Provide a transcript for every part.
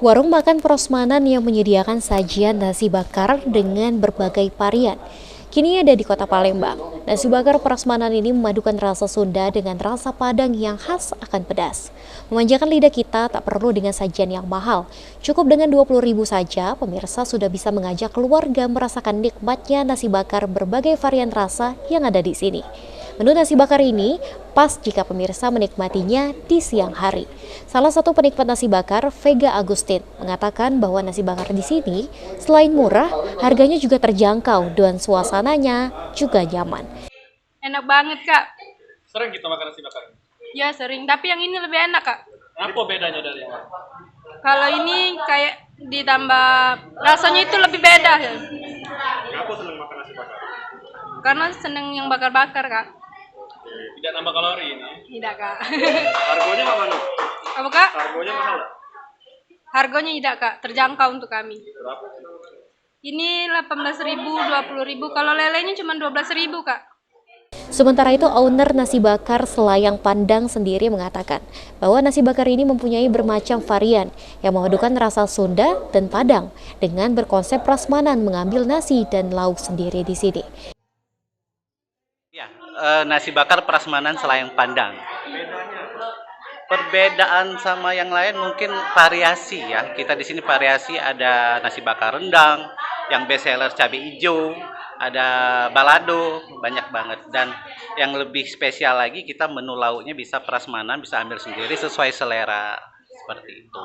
Warung makan prasmanan yang menyediakan sajian nasi bakar dengan berbagai varian kini ada di Kota Palembang. Nasi bakar prasmanan ini memadukan rasa Sunda dengan rasa Padang yang khas akan pedas. Memanjakan lidah kita tak perlu dengan sajian yang mahal. Cukup dengan 20.000 saja, pemirsa sudah bisa mengajak keluarga merasakan nikmatnya nasi bakar berbagai varian rasa yang ada di sini. Menu nasi bakar ini pas jika pemirsa menikmatinya di siang hari. Salah satu penikmat nasi bakar, Vega Agustin, mengatakan bahwa nasi bakar di sini selain murah, harganya juga terjangkau dan suasananya juga nyaman. Enak banget, Kak. Sering kita makan nasi bakar? Ya sering, tapi yang ini lebih enak, Kak. Apa bedanya dari yang lain? Kalau ini kayak ditambah rasanya itu lebih beda. Aku seneng makan nasi bakar. Karena seneng yang bakar-bakar, Kak. Tidak nambah kalori ini. Tidak, Kak. Harganya mana? Apa, Kak? Harganya mahal? Harganya tidak, Kak. Terjangkau untuk kami. Berapa? Ini 18.000, 20.000. Kalau lelenya cuma 12.000, Kak. Sementara itu, owner nasi bakar Selayang Pandang sendiri mengatakan bahwa nasi bakar ini mempunyai bermacam varian yang memadukan rasa Sunda dan Padang dengan berkonsep prasmanan mengambil nasi dan lauk sendiri di sini. Ya, nasi bakar prasmanan Selayang Pandang. Perbedaan sama yang lain mungkin variasi ya. Kita di sini variasi, ada nasi bakar rendang, yang best seller cabai hijau, ada balado, banyak banget. Dan yang lebih spesial lagi, kita menu lauknya bisa prasmanan, bisa ambil sendiri sesuai selera, seperti itu.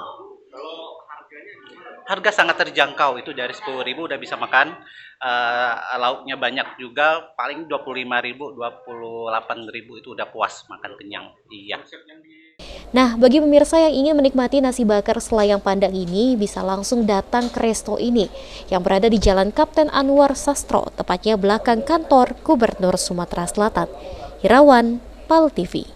Harga sangat terjangkau, itu dari 10.000 udah bisa makan. Lauknya banyak juga, paling 25.000, 28.000 itu udah puas makan kenyang. Iya. Nah, bagi pemirsa yang ingin menikmati nasi bakar Selayang Pandang ini, bisa langsung datang ke resto ini yang berada di Jalan Kapten Anwar Sastro, tepatnya belakang kantor Gubernur Sumatera Selatan. Irawan, PAL TV.